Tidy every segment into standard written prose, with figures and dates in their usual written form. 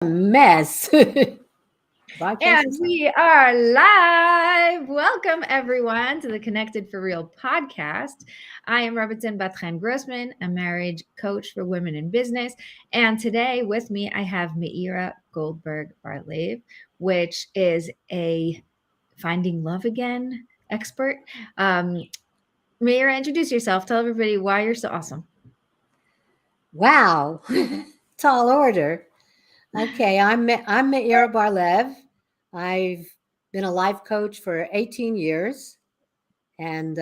Mess. Broadcast And is on. we are live. Welcome, everyone, to the Connected for Real podcast. I am Rebbetzin Bat-Chen Grossman, a marriage coach for women in business. And today with me, I have Meira Goldberg Bar Lev, which is a finding love again expert. Meira, introduce yourself. Tell everybody why you're so awesome. Wow. Tall order. Okay, I'm Meira Bar Lev. I've been a life coach for 18 years. And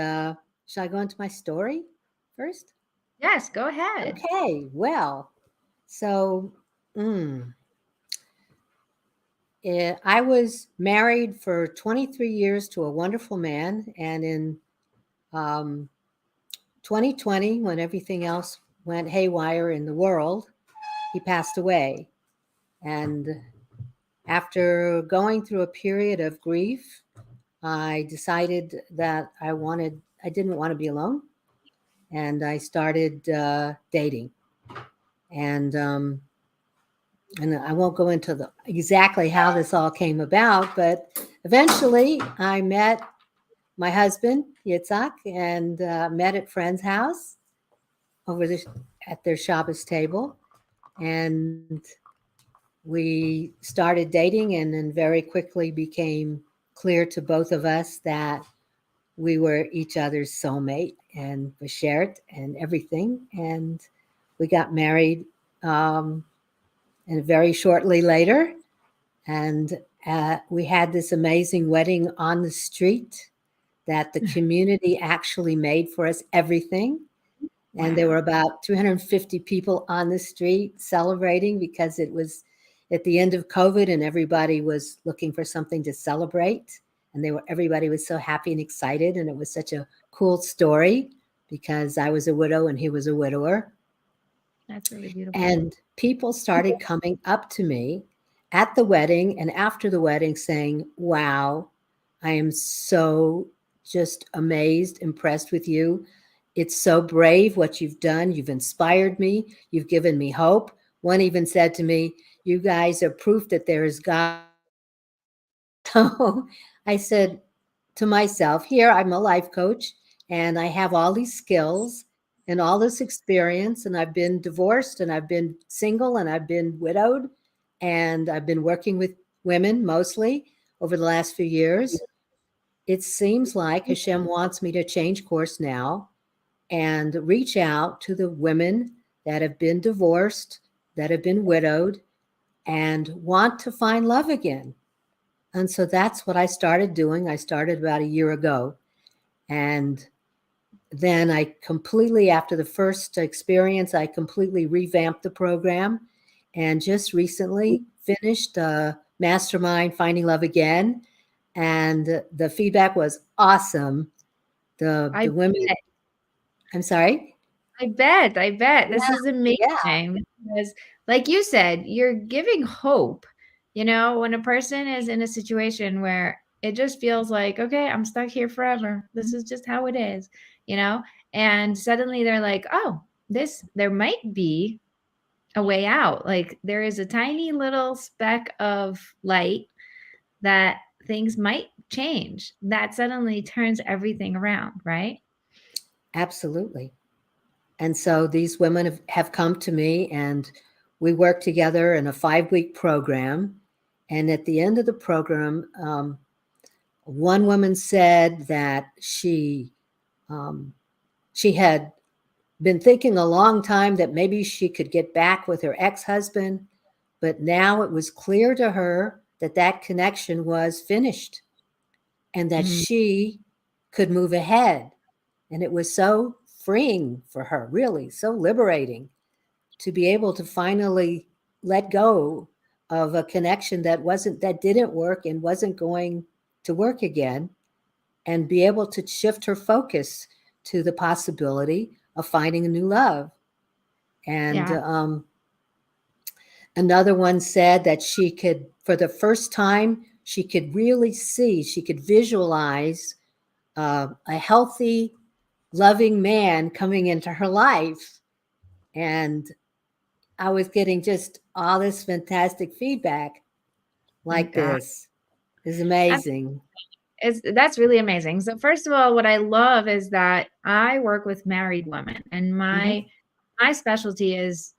should I go into my story first? Yes, go ahead. Okay, well, so I was married for 23 years to a wonderful man. And in um, 2020, when everything else went haywire in the world, he passed away. And after going through a period of grief, I decided that I didn't want to be alone. And I started dating. And, um, and I won't go into exactly how this all came about, but eventually I met my husband, Yitzhak, and met at friend's house over at their Shabbos table. And we started dating, and then very quickly became clear to both of us that we were each other's soulmate and was shared and everything. And we got married, and very shortly later. And we had this amazing wedding on the street that the community actually made for us everything. And there were about 350 people on the street celebrating because it was at the end of COVID and everybody was looking for something to celebrate. And everybody was so happy and excited. And it was such a cool story because I was a widow and he was a widower. That's really beautiful. And people started coming up to me at the wedding and after the wedding saying, wow, I am so just amazed, impressed with you. It's so brave what you've done. You've inspired me. You've given me hope. One even said to me, you guys are proof that there is God. So I said to myself, here, I'm a life coach and I have all these skills and all this experience. And I've been divorced and I've been single and I've been widowed. And I've been working with women mostly over the last few years. It seems like Hashem wants me to change course now and reach out to the women that have been divorced, that have been widowed, and want to find love again. And so that's what I started doing. I started about a year ago. And then after the first experience, I completely revamped the program and just recently finished Mastermind Finding Love Again. And the feedback was awesome. The women, I'm sorry? I bet. I bet. This Yeah, is yeah, amazing because, like you said, you're giving hope. When a person is in a situation where it just feels like, okay, I'm stuck here forever. This is just how it is, you know? And suddenly they're like, oh, there might be a way out. Like there is a tiny little speck of light that things might change. That suddenly turns everything around, right? absolutely. And so these women have come to me and we work together in a 5-week program. And at the end of the program, one woman said that she had been thinking a long time that maybe she could get back with her ex-husband, but now it was clear to her that that connection was finished and that Mm. she could move ahead. And it was so freeing for her, really, so liberating to be able to finally let go of a connection that didn't work and wasn't going to work again, and be able to shift her focus to the possibility of finding a new love. And Yeah. another one said that she could, for the first time, she could really see, she could visualize a healthy, loving man coming into her life. And I was getting just all this fantastic feedback Thank like God. this. It's amazing. That's really amazing. So first of all, what I love is that I work with married women, and Hmm. my specialty is,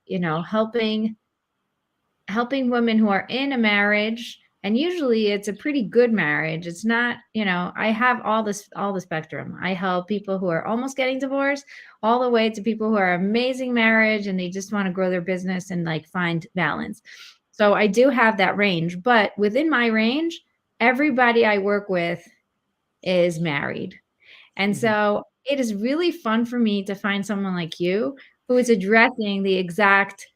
helping women who are in a marriage, and usually it's a pretty good marriage. It's not, I have all the spectrum. I help people who are almost getting divorced all the way to people who are amazing marriage and they just want to grow their business and like find balance. So I do have that range, but within my range, everybody I work with is married. And Hmm. so it is really fun for me to find someone like you who is addressing the exact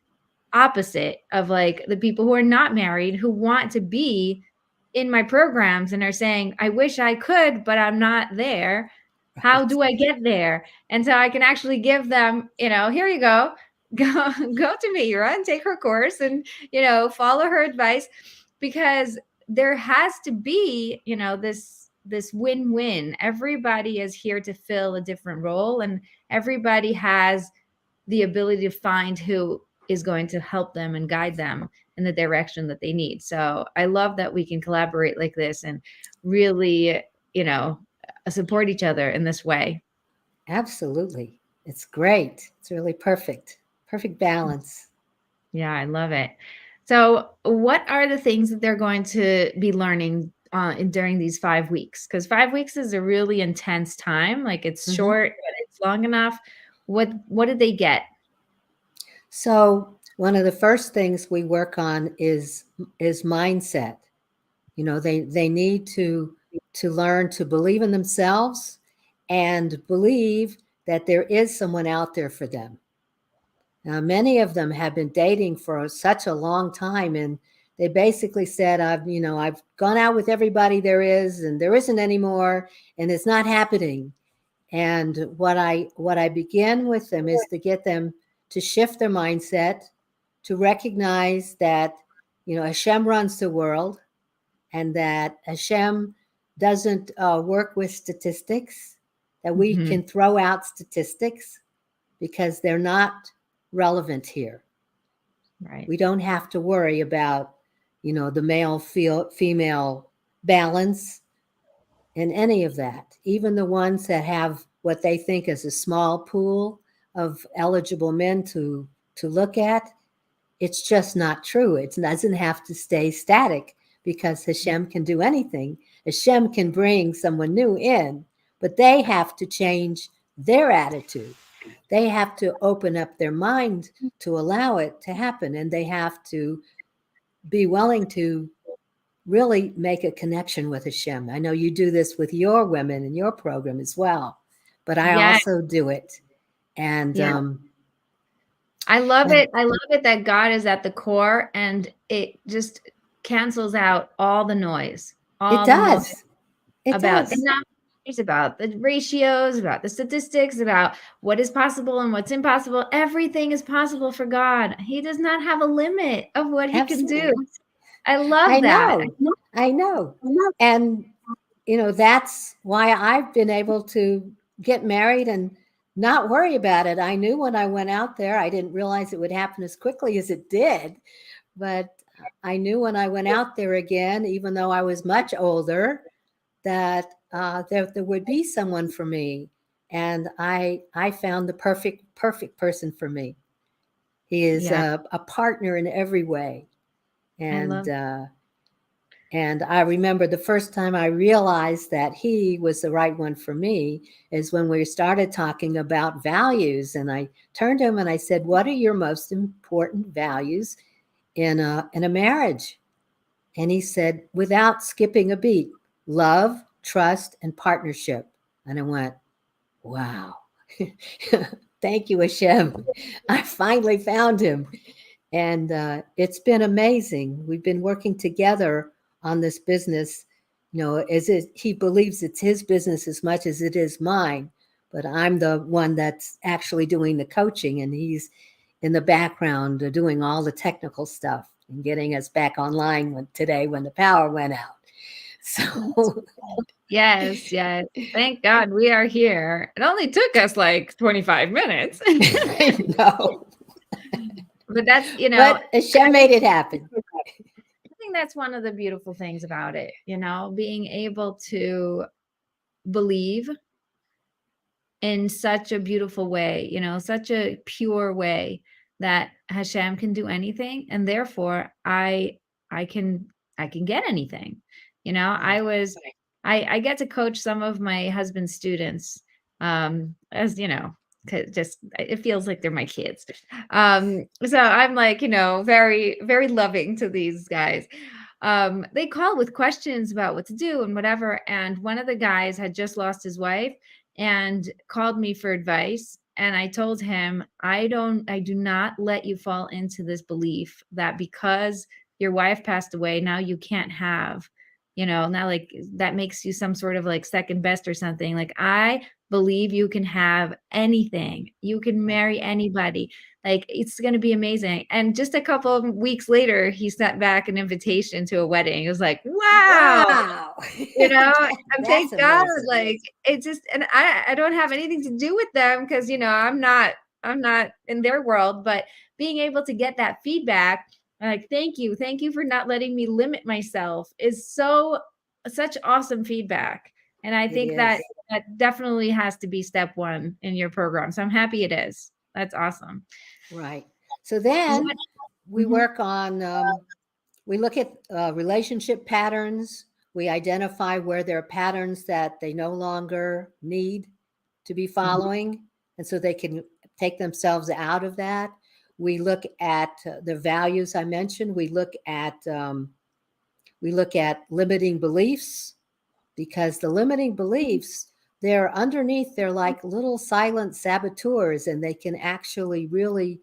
opposite of like the people who are not married who want to be in my programs and are saying, I wish I could, but I'm not there. How Right. do I get there? And so I can actually give them, here you go. Go to Meira and take her course and, follow her advice, because there has to be, this win-win. Everybody is here to fill a different role, and everybody has the ability to find who is going to help them and guide them in the direction that they need. So I love that we can collaborate like this and really, support each other in this way. Absolutely. It's great. It's really perfect. Perfect balance. Yeah, I love it. So, what are the things that they're going to be learning during these 5 weeks? Because 5 weeks is a really intense time. Like it's Hmm. short, but it's long enough. What did they get? So one of the first things we work on is mindset. They need to learn to believe in themselves and believe that there is someone out there for them. Now, many of them have been dating for such a long time, and they basically said, I've gone out with everybody there is, and there isn't anymore, and it's not happening. And what I begin with them is to get them to shift their mindset, to recognize that, Hashem runs the world, and that Hashem doesn't work with statistics, that we Mhm. can throw out statistics because they're not relevant here. Right. We don't have to worry about, the male female balance in any of that. Even the ones that have what they think is a small pool of eligible men to look at, it's just not true. It doesn't have to stay static because Hashem can do anything. Hashem can bring someone new in, but they have to change their attitude. They have to open up their mind to allow it to happen, and they have to be willing to really make a connection with Hashem. I know you do this with your women in your program as well, but I Yeah. also do it. And Yeah. I love and it. I love it that God is at the core and it just cancels out all the noise, it all the noise does. It about the does. numbers, about the ratios, about the statistics, about what is possible and what's impossible. Everything is possible for God. He does not have a limit of what he can do. Absolutely. I love I that. know. I know. And, that's why I've been able to get married and not worry about it. I knew when I went out there, I didn't realize it would happen as quickly as it did. But I knew when I went out there again, even though I was much older, that there would be someone for me. And I found the perfect person for me. He is Yeah, a partner in every way. I And love. and I remember the first time I realized that he was the right one for me is when we started talking about values. And I turned to him and I said, "What are your most important values in a marriage?" And he said, without skipping a beat, love, trust, and partnership. And I went, wow. Thank you, Hashem. I finally found him. And it's been amazing. We've been working together on this business, as he believes it's his business as much as it is mine. But I'm the one that's actually doing the coaching, and he's in the background doing all the technical stuff and getting us back online today when the power went out. So Yes, yes. Thank God we are here. It only took us like 25 minutes. I know. But that's, But Hashem made it happen. I think that's one of the beautiful things about it, being able to believe in such a beautiful way, such a pure way that Hashem can do anything, and therefore I can I can get anything. Right. I get to coach some of my husband's students, as 'cause just it feels like they're my kids. So I'm like, very, very loving to these guys. They call with questions about what to do and whatever. And one of the guys had just lost his wife and called me for advice. And I told him, I do not let you fall into this belief that because your wife passed away, now you can't have, now like that makes you some sort of like second best or something. Like, I believe you can have anything. You can Right. marry anybody. Like, it's going to be amazing. And just a couple of weeks later, he sent back an invitation to a wedding. It was like, wow, Wow. and That's thank God, amazing. like, it just, and I don't have anything to do with them because, I'm not in their world, but being able to get that feedback, like, thank you for not letting me limit myself is such awesome feedback. And I It think that is. that definitely has to be step one in your program. So I'm happy it is. That's awesome. Right. So then What? we Mhm. work on, we look at relationship patterns. We identify where there are patterns that they no longer need to be Mhm. following, and so they can take themselves out of that. We look at the values I mentioned. We look at limiting beliefs, because the limiting beliefs, they're underneath, they're like little silent saboteurs, and they can actually really,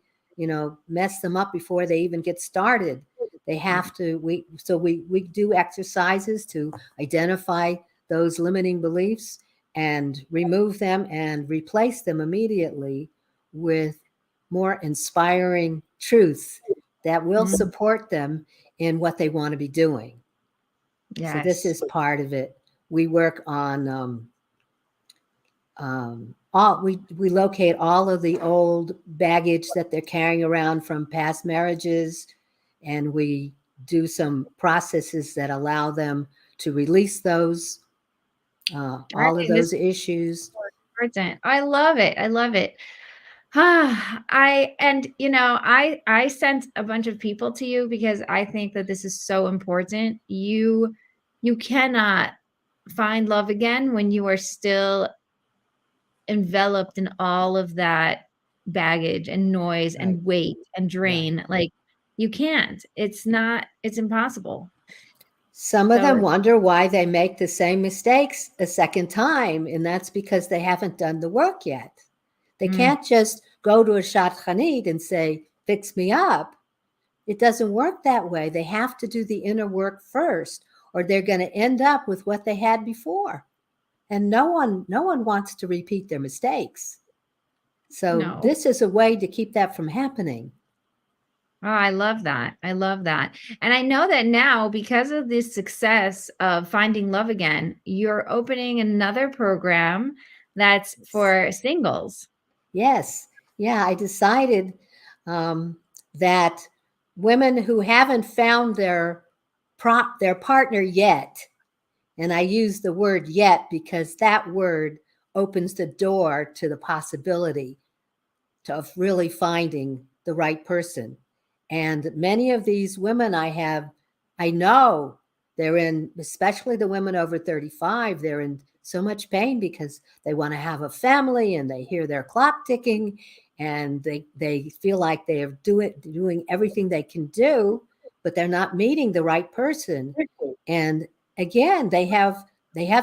mess them up before they even get started. They have to, we do exercises to identify those limiting beliefs and remove them and replace them immediately with more inspiring truth that will Mhm. support them in what they want to be doing. So this Yes. is part of it. We work on all we locate all of the old baggage that they're carrying around from past marriages, and we do some processes that allow them to release those I all of think this those issues. important. I love it. I love it. I sent a bunch of people to you because I think that this is so important. You cannot find love again when you are still enveloped in all of that baggage and noise Right, and weight and right. drain. Like, you can't. It's impossible. Some of So, them wonder why they make the same mistakes a second time, and that's because they haven't done the work yet. They mm, can't just go to a shadchanit and say, "Fix me up." It doesn't work that way. They have to do the inner work first, or they're going to end up with what they had before. And no one wants to repeat their mistakes. So no. this is a way to keep that from happening. Oh, I love that. I love that. And I know that now, because of this success of finding love again, you're opening another program that's for singles. Yes. Yeah, I decided um, that women who haven't found their partner yet, and I use the word yet because that word opens the door to the possibility of really finding the right person. And many of these women I know they're in, especially the women over 35, they're in so much pain because they want to have a family and they hear their clock ticking, and they feel like they are doing everything they can do, but they're not meeting the right person. And again, they have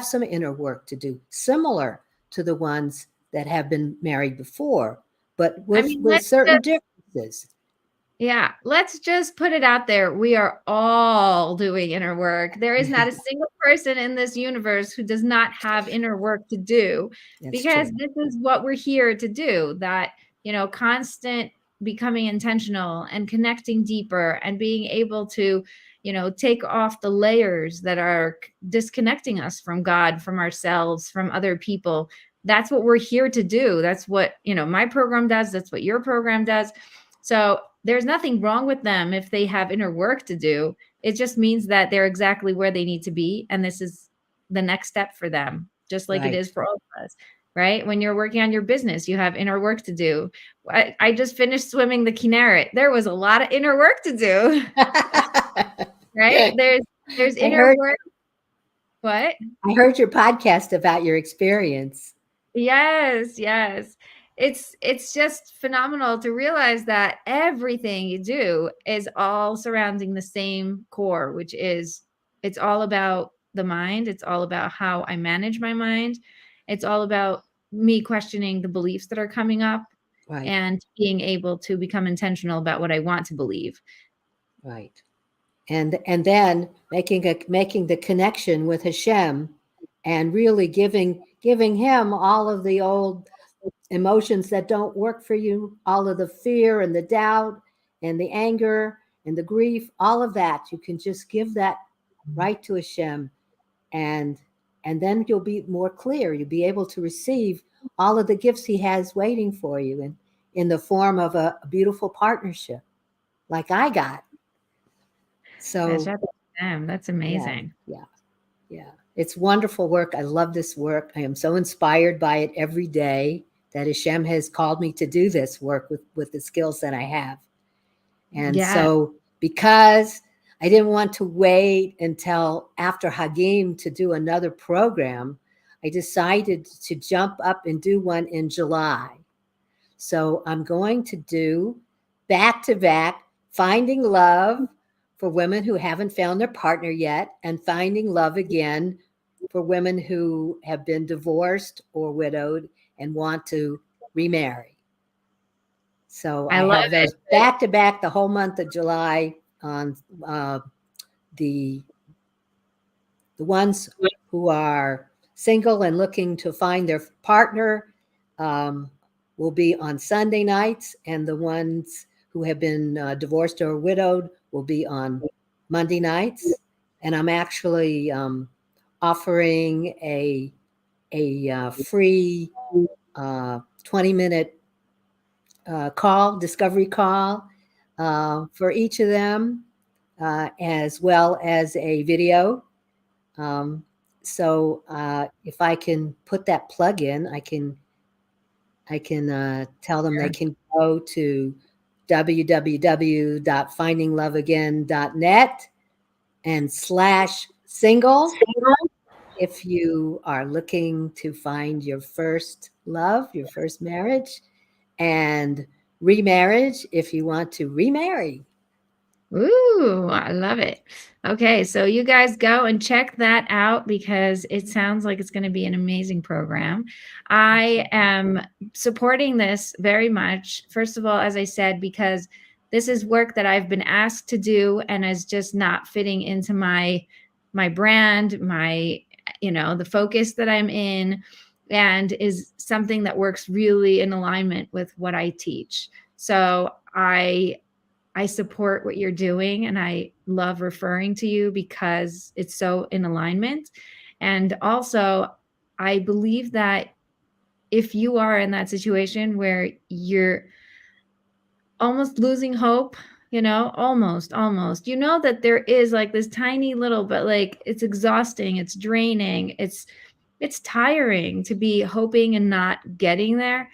some inner work to do, similar to the ones that have been married before, but I with mean, with certain differences. let's just put it out there. We are all doing inner work. There is not a single person in this universe who does not have inner work to do, That's because true. this is what we're here to do. That, constant becoming intentional and connecting deeper and being able to, take off the layers that are disconnecting us from God, from ourselves, from other people. That's what we're here to do. That's what, my program does. That's what your program does. So there's nothing wrong with them if they have inner work to do. It just means that they're exactly where they need to be. And this is the next step for them, just like it Right. is for all of us, right? When you're working on your business, you have inner work to do. I just finished swimming the Kinneret. There was a lot of inner work to do, right? There's I inner heard work. What? I heard your podcast about your experience. Yes, yes. It's just phenomenal to realize that everything you do is all surrounding the same core, which is it's all about the mind. It's all about how I manage my mind. It's all about me questioning the beliefs that are coming up Right. and being able to become intentional about what I want to believe. Right. And then making the connection with Hashem, and really giving him all of the old emotions that don't work for you, all of the fear and the doubt and the anger and the grief, all of that. You can just give that right to Hashem, and then you'll be more clear. You'll be able to receive all of the gifts he has waiting for you in the form of a beautiful partnership like I got. So That's yeah, amazing. yeah, yeah. It's wonderful work. I love this work. I am so inspired by it every day that Hashem has called me to do this work with the skills that I have. And Yeah. so, because I didn't want to wait until after Hagim to do another program, I decided to jump up and do one in July. So I'm going to do back to back Finding Love for women who haven't found their partner yet, and Finding Love Again for women who have been divorced or widowed and want to remarry. So I I love have those it. back to back the whole month of July on the ones who are single and looking to find their partner um, will be on Sunday nights, and the ones who have been divorced or widowed will be on Monday nights. And I'm actually offering a free 20-minute discovery call for each of them, as well as a video. Um, so if I can put that plug in, I can tell them they can go to www.findingloveagain.net and /single if you are looking to find your first love, your first marriage, and remarriage if you want to remarry. Ooh, I love it. Okay, so you guys go and check that out because it sounds like it's going to be an amazing program. I am supporting this very much. First of all, as I said, because this is work that I've been asked to do and is just not fitting into my brand, my the focus that I'm in, and is something that works really in alignment with what I teach. So I support what you're doing and I love referring to you because it's so in alignment. And also, I believe that if you are in that situation where you're almost losing hope, almost, that there is like this tiny little, but like it's exhausting, it's draining, it's tiring to be hoping and not getting there.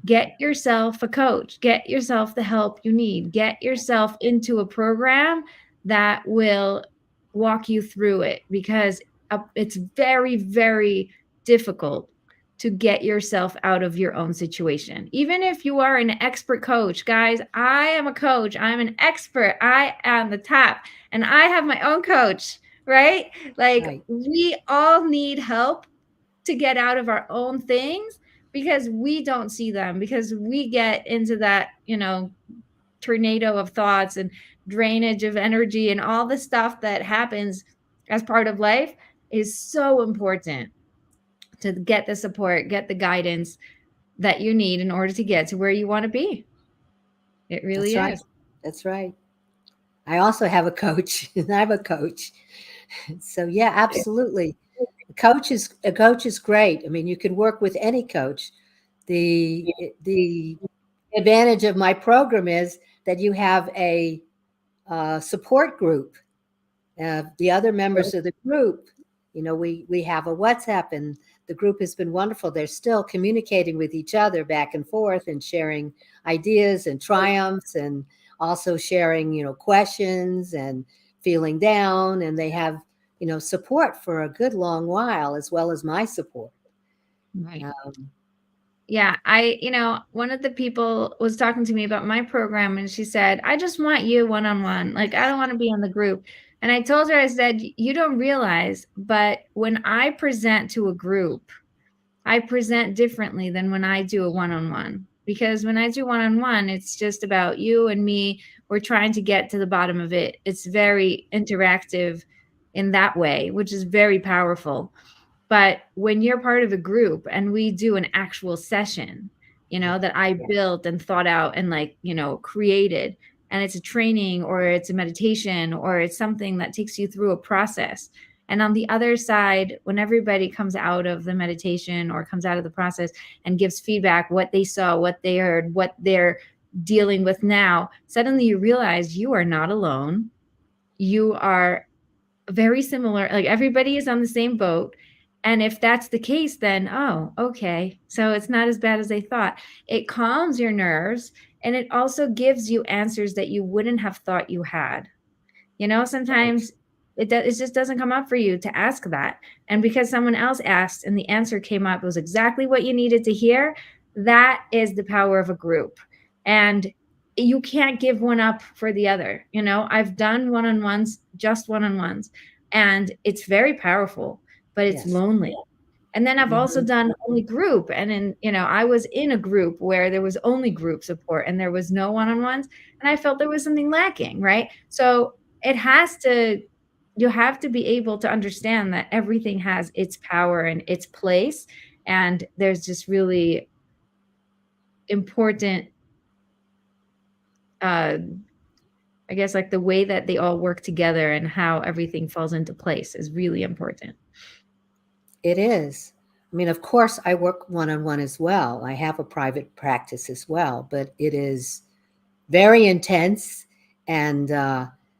Get yourself a coach, get yourself the help you need, get yourself into a program that will walk you through it because it's very, very difficult to get yourself out of your own situation. Even if you are an expert coach, guys, I am a coach, I'm an expert, I am the top, and I have my own coach, right? Like Right. we all need help to get out of our own things because we don't see them, because we get into that, tornado of thoughts and drainage of energy and all the stuff that happens as part of life is so important to get the support, get the guidance that you need in order to get to where you want to be. It That's really right. is. That's right. I also have a coach, and I'm a coach. So yeah, absolutely. A coach is great. I mean, you can work with any coach. The advantage of my program is that you have a support group. The other members of the group, we have a WhatsApp, and the group has been wonderful. They're still communicating with each other back and forth and sharing ideas and triumphs, and also sharing, questions and feeling down. And they have, support for a good long while, as well as my support. Right. Yeah, one of the people was talking to me about my program, and she said, I just want you one-on-one. Like, I don't want to be in the group. And I told her, I said, you don't realize, but when I present to a group, I present differently than when I do a one-on-one. Because when I do one-on-one, it's just about you and me. We're trying to get to the bottom of it. It's very interactive in that way, which is very powerful. But when you're part of a group and we do an actual session, that I built and thought out and created, and it's a training or it's a meditation or it's something that takes you through a process. And on the other side, when everybody comes out of the meditation or comes out of the process and gives feedback, what they saw, what they heard, what they're dealing with now, suddenly you realize you are not alone. You are very similar. Like, everybody is on the same boat. And if that's the case, then, oh, okay. So it's not as bad as they thought. It calms your nerves, and it also gives you answers that you wouldn't have thought you had. Sometimes it just doesn't come up for you to ask that. And because someone else asked and the answer came up, it was exactly what you needed to hear. That is the power of a group. And you can't give one up for the other. I've done one-on-ones, just one-on-ones, and it's very powerful, but it's lonely. And then I've also done only group. And then, I was in a group where there was only group support and there was no one-on-ones. And I felt there was something lacking, right? So you have to be able to understand that everything has its power and its place. And there's just really important, I guess, like the way that they all work together and how everything falls into place is really important. It is. I mean, of course, I work one-on-one as well. I have a private practice as well, but it is very intense and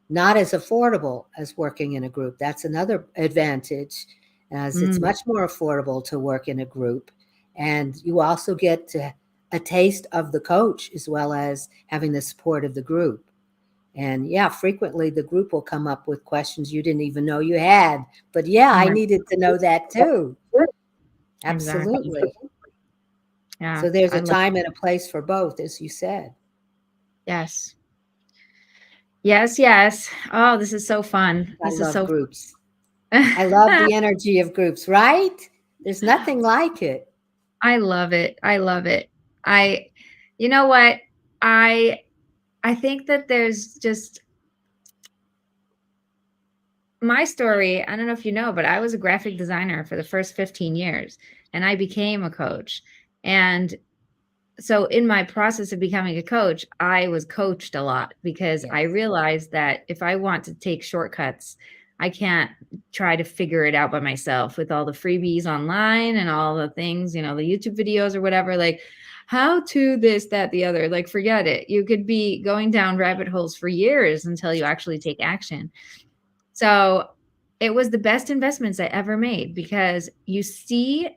not as affordable as working in a group. That's another advantage, as it's much more affordable to work in a group. And you also get a taste of the coach, as well as having the support of the group. And yeah, frequently the group will come up with questions you didn't even know you had. But yeah, I needed to know that too. Absolutely. Exactly. Yeah. So there's a time and a place for both, as you said. Yes. Yes, yes. Oh, this is so fun. I This is love so groups. I love the energy of groups, right? There's nothing like it. I love it. I love it. You know what? I think that there's just my story. I don't know if you know, but I was a graphic designer for the first 15 years and I became a coach. And so in my process of becoming a coach, I was coached a lot because I realized that if I want to take shortcuts, I can't try to figure it out by myself with all the freebies online and all the things, the YouTube videos or whatever, like how to this, that, the other, like, forget it. You could be going down rabbit holes for years until you actually take action. So it was the best investments I ever made because you see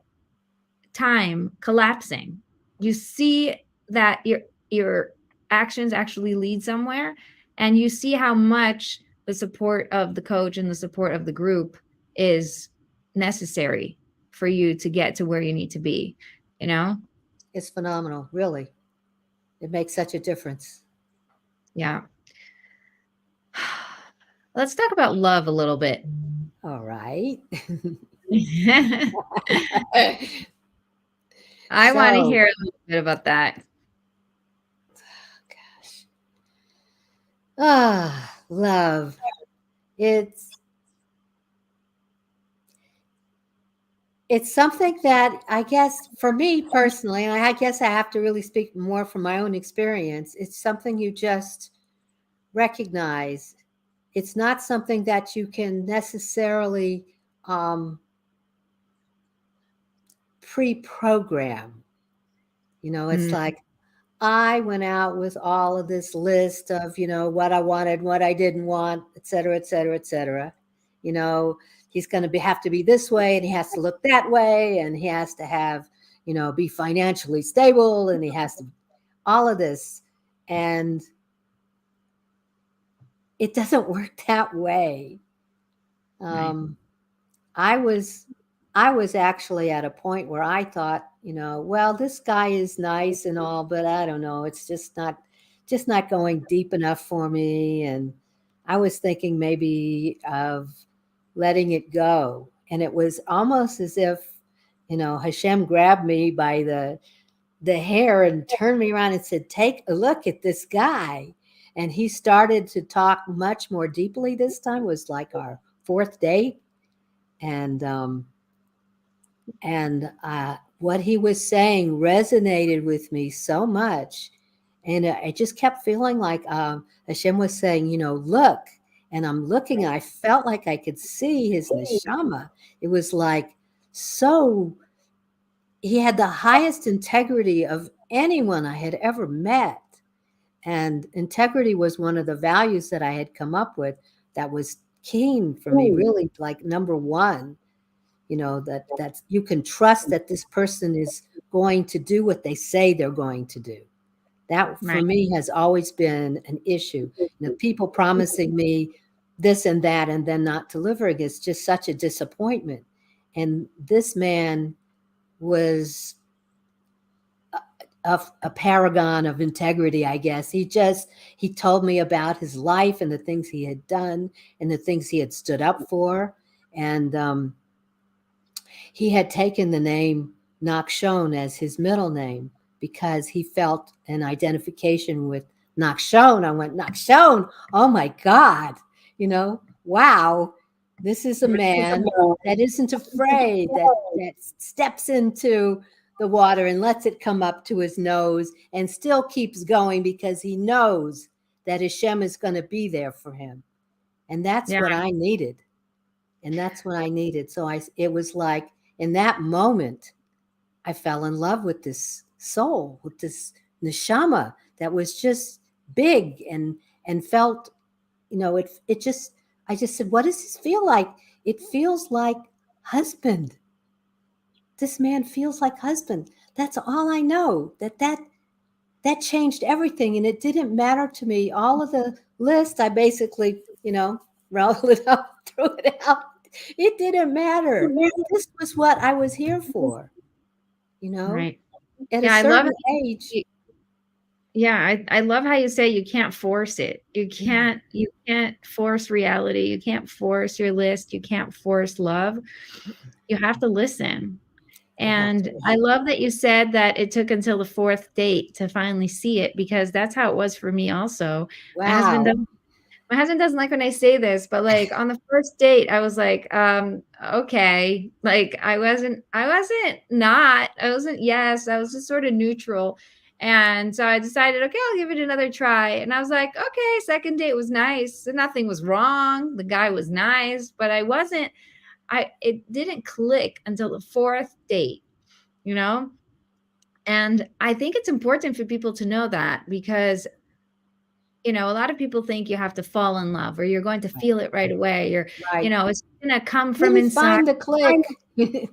time collapsing. You see that your actions actually lead somewhere, and you see how much the support of the coach and the support of the group is necessary for you to get to where you need to be, It's phenomenal, really. It makes such a difference. Yeah. Let's talk about love a little bit. All right. I want to hear a little bit about that. Love. It's something that I guess for me personally, and I guess I have to really speak more from my own experience, it's something you just recognize. It's not something that you can necessarily pre-program. It's like, I went out with all of this list of, what I wanted, what I didn't want, et cetera, et cetera, et cetera. You know, he's going to have to be this way and he has to look that way and he has to have, be financially stable and he has to, all of this. And it doesn't work that way. Right. I was I was actually at a point where I thought, well, this guy is nice and all, but I don't know, it's just not going deep enough for me. And I was thinking maybe of letting it go. And it was almost as if, Hashem grabbed me by the hair and turned me around and said, "Take a look at this guy." And he started to talk much more deeply this time. It was like our fourth date. And what he was saying resonated with me so much, and I just kept feeling like Hashem was saying, look, and I'm looking, and I felt like I could see his neshama. It was like so. He had the highest integrity of anyone I had ever met, and integrity was one of the values that I had come up with that was keen for me, really like number one. That you can trust that this person is going to do what they say they're going to do. That for Right. me has always been an issue. People promising me this and that and then not delivering is just such a disappointment. And this man was a paragon of integrity, I guess. He told me about his life and the things he had done and the things he had stood up for. And he had taken the name Nachshon as his middle name because he felt an identification with Nachshon. I went, Nachshon, oh my God, wow, this is a man that isn't afraid, that steps into the water and lets it come up to his nose and still keeps going because he knows that Hashem is going to be there for him. And that's Yeah. what I needed. And that's what I needed. So it was like in that moment, I fell in love with this soul, with this neshama that was just big and felt, it just, I just said, what does this feel like? It feels like husband. This man feels like husband. That's all I know. That changed everything, and it didn't matter to me. All of the list, I basically, rolled it up, threw it out. It didn't matter. This was what I was here for, Right. at a Yeah, I love certain it. age. Yeah, I love how you say you can't force it. Yeah, You can't force reality. You can't force your list. You can't force love. You have to listen. you have to And I listen. love that you said that it took until the fourth date to finally see it, because that's how it was for me also. My husband Wow. doesn't my husband doesn't like when I say this, but like on the first date, I was like, okay. Like I wasn't yes, I was just sort of neutral. And so I decided, okay, I'll give it another try. And I was like, okay, second date was nice. Nothing was wrong. The guy was nice, but it didn't click until the fourth date, you know? And I think it's important for people to know that, because a lot of people think you have to fall in love or you're going to feel it right away, or Right. it's going to come from Didn't inside. find the click.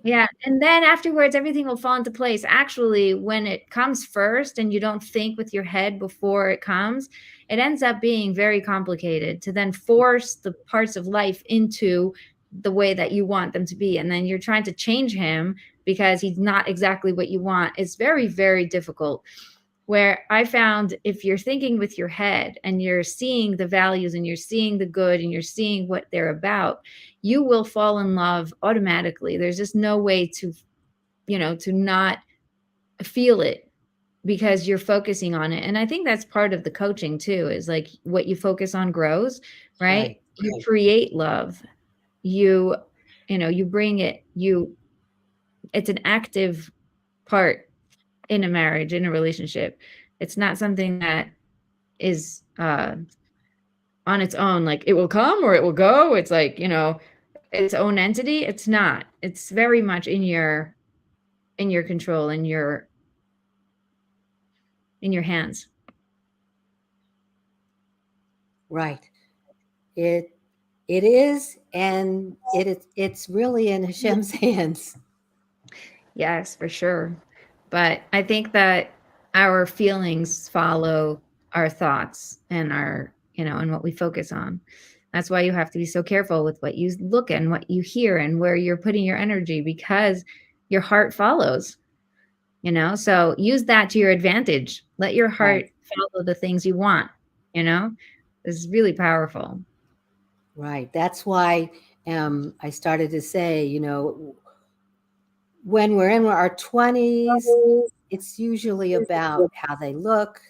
Yeah, and then afterwards everything will fall into place. Actually, when it comes first and you don't think with your head before it comes, it ends up being very complicated to then force the parts of life into the way that you want them to be, and then you're trying to change him because he's not exactly what you want. It's very, very difficult. Where I found, if you're thinking with your head and you're seeing the values and you're seeing the good and you're seeing what they're about, you will fall in love automatically. There's just no way to not feel it, because you're focusing on it. And I think that's part of the coaching too, is like what you focus on grows, right? Right. You create love. You, you bring it, it's an active part in a marriage, in a relationship. It's not something that is on its own, like it will come or it will go. It's like, its own entity. It's not. It's very much in your control, in your in your hands. Right. It it is, and it's really in Hashem's hands. Yes, for sure. But I think that our feelings follow our thoughts and our, and what we focus on. That's why you have to be so careful with what you look at and what you hear and where you're putting your energy, because your heart follows, So use that to your advantage. Let your Right. heart follow the things you want, you know? It's really powerful. Right. That's why I started to say, when we're in our 20s, it's usually about how they look.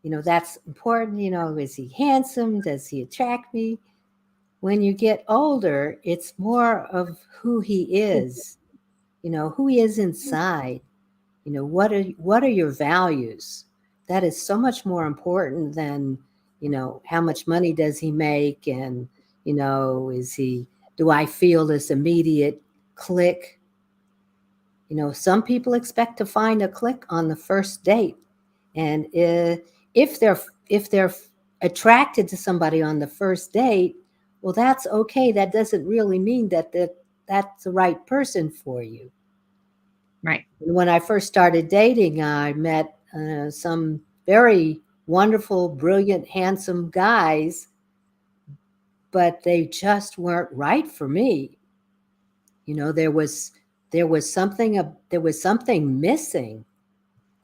That's important. Is he handsome? Does he attract me? When you get older, it's more of who he is, who he is inside. What are your values? That is so much more important than, how much money does he make, and, do I feel this immediate click? Some people expect to find a click on the first date, and if they're attracted to somebody on the first date, well, that's okay. That doesn't really mean that's the right person for you. Right. When I first started dating, I met some very wonderful, brilliant, handsome guys, but they just weren't right for me. There was something missing.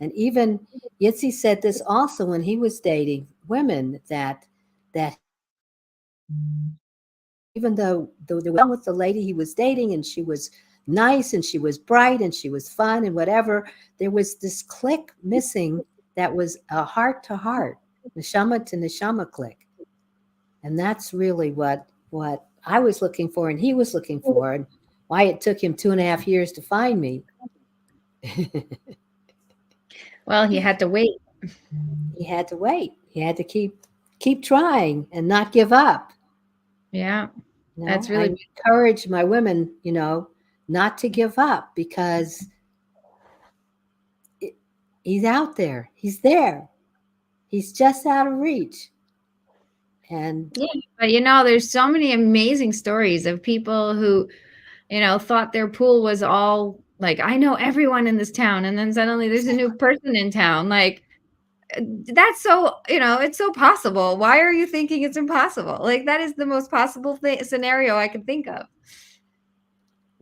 And even Yitzi said this also when he was dating women, that even though they were with the lady he was dating, and she was nice and she was bright and she was fun and whatever, there was this click missing, that was a heart to heart, neshama to neshama click. And that's really what I was looking for and he was looking for, and why it took him 2.5 years to find me. Well, he had to wait. He had to wait. He had to keep trying and not give up. Yeah. That's I really encourage my women, not to give up, because it, he's out there. He's there. He's just out of reach. And Yeah, but there's so many amazing stories of people who, thought their pool was all like, I know everyone in this town, and then suddenly there's a new person in town. Like, that's so, it's so possible. Why are you thinking it's impossible? Like, that is the most possible scenario I could think of.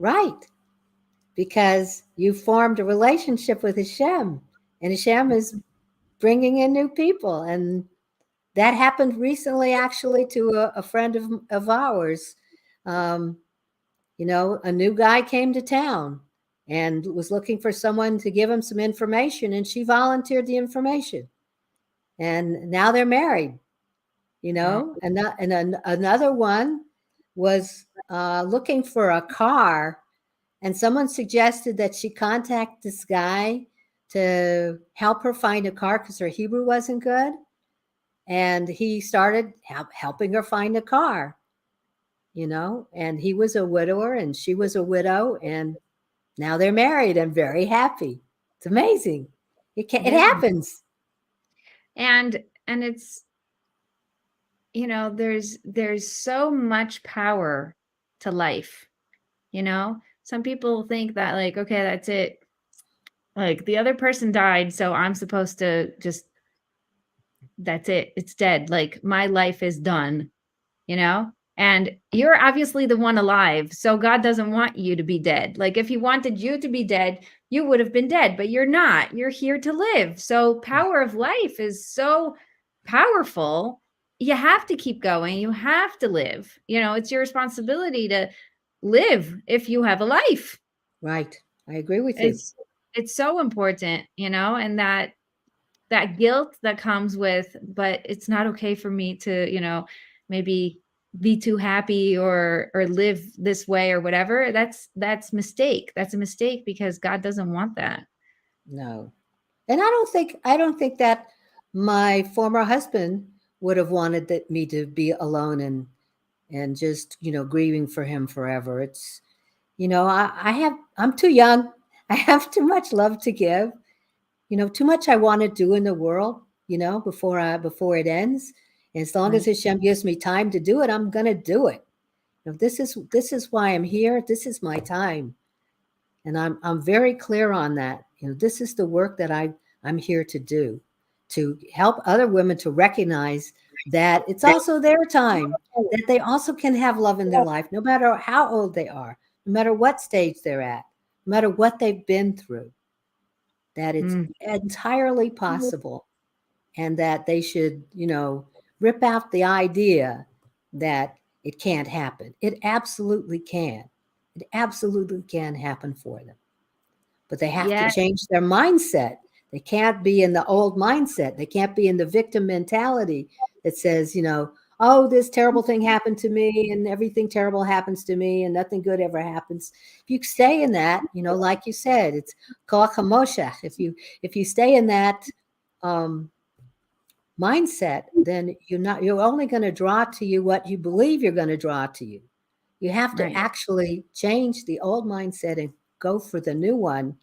right, because you formed a relationship with Hashem, and Hashem is bringing in new people. And that happened recently, actually, to a friend of ours. Um, a new guy came to town and was looking for someone to give him some information, and she volunteered the information. And now they're married, Wow. And another one was looking for a car, and someone suggested that she contact this guy to help her find a car because her Hebrew wasn't good. And he started helping her find a car, and he was a widower and she was a widow, and now they're married and very happy. It's amazing. It Yeah. happens. And it's, there's so much power to life. Some people think that, like, okay, that's it. Like, the other person died, so I'm supposed to just, that's it. It's dead. Like, my life is done, you know? And you're obviously the one alive. So God doesn't want you to be dead. Like, if he wanted you to be dead, you would have been dead, but you're not. You're here to live. So power of life is so powerful. You have to keep going. You have to live. It's your responsibility to live if you have a life. Right. I agree with you. It's so important, and that guilt that comes with, but it's not okay for me to, maybe be too happy or live this way or whatever. That's mistake. That's a mistake, because God doesn't want that. No. And I don't think that my former husband would have wanted me to be alone and just, grieving for him forever. I'm too young. I have too much love to give. too much I want to do in the world, before it ends. And as long as Right. Hashem gives me time to do it, I'm going to do it. This is why I'm here. This is my time. And I'm very clear on that. This is the work that I'm here to do, to help other women to recognize that it's also their time, that they also can have love in their life, no matter how old they are, no matter what stage they're at, no matter what they've been through, that it's entirely possible, and that they should, rip out the idea that it can't happen. It absolutely can. It absolutely can happen for them. But they have to Yeah. change their mindset. They can't be in the old mindset. They can't be in the victim mentality that says, oh, this terrible thing happened to me and everything terrible happens to me and nothing good ever happens. If you stay in that, like you said, it's koach hamoshech. If you stay in that mindset, then you're only going to draw to you what you believe you're going to draw to you. You have to Right. actually change the old mindset and go for the new one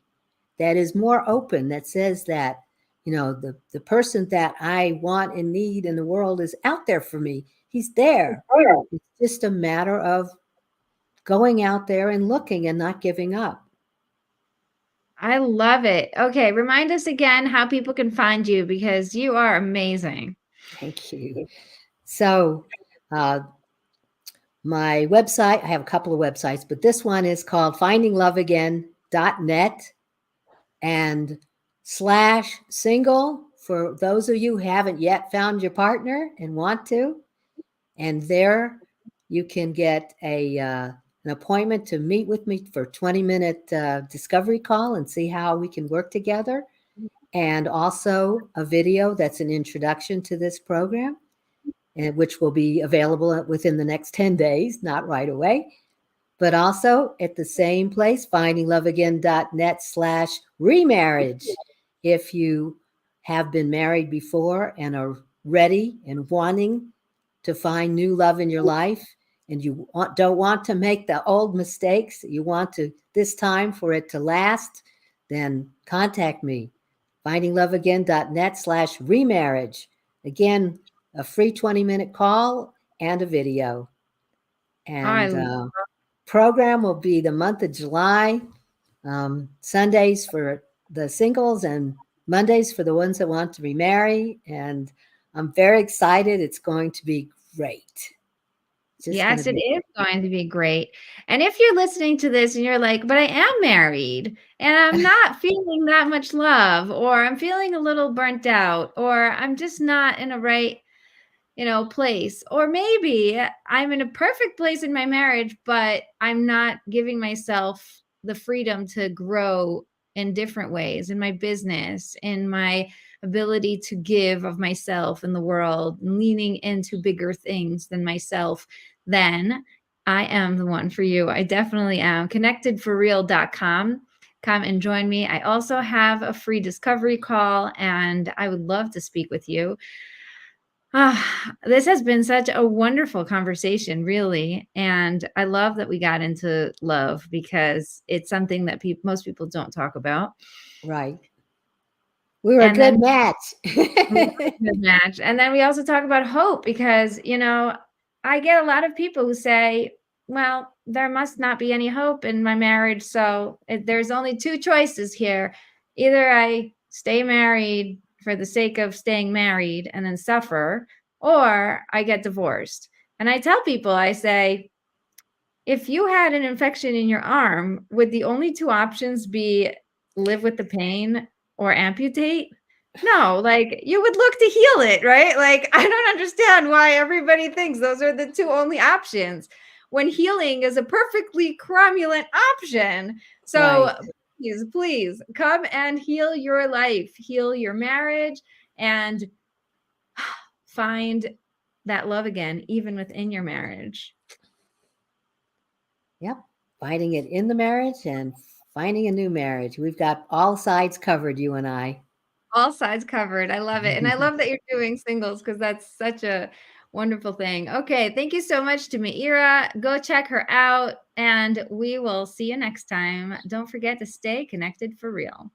that is more open, that says that, the person that I want and need in the world is out there for me. He's there. It's just a matter of going out there and looking and not giving up. I love it. Okay, remind us again how people can find you, because you are amazing. Thank you. So, my website, I have a couple of websites, but this one is called findingloveagain.net and /single for those of you who haven't yet found your partner and want to. And there you can get an appointment to meet with me for a 20-minute discovery call and see how we can work together. And also a video that's an introduction to this program, which will be available within the next 10 days, not right away. But also at the same place, findingloveagain.net /remarriage. If you have been married before and are ready and wanting to find new love in your life, and you don't want to make the old mistakes, you want to this time for it to last, then contact me, findingloveagain.net /remarriage. Again, a free 20-minute call and a video. And program will be the month of July, Sundays for the singles and Mondays for the ones that want to remarry. And I'm very excited. It's going to be great. Yes, it is going to be great. And if you're listening to this and you're like, but I am married and I'm not feeling that much love, or I'm feeling a little burnt out, or I'm just not in a right, place, or maybe I'm in a perfect place in my marriage, but I'm not giving myself the freedom to grow in different ways in my business, in my ability to give of myself in the world, leaning into bigger things than myself, then I am the one for you. I definitely am. ConnectedForReal.com. Come and join me. I also have a free discovery call, and I would love to speak with you. This has been such a wonderful conversation, really. And I love that we got into love, because it's something that most people don't talk about. Right. We were a And good then match. good match. And then we also talk about hope, because, I get a lot of people who say, well, there must not be any hope in my marriage. So there's only two choices here. Either I stay married for the sake of staying married and then suffer, or I get divorced. And I tell people, I say, if you had an infection in your arm, would the only two options be live with the pain or amputate? No, like, you would look to heal it, right? Like, I don't understand why everybody thinks those are the two only options, when healing is a perfectly cromulent option. So Right. please come and heal your life, heal your marriage, and find that love again, even within your marriage. Yep. Finding it in the marriage and finding a new marriage. We've got all sides covered, you and I. All sides covered. I love it. And I love that you're doing singles, because that's such a wonderful thing. Okay. Thank you so much to Meira. Go check her out, and we will see you next time. Don't forget to stay connected for real.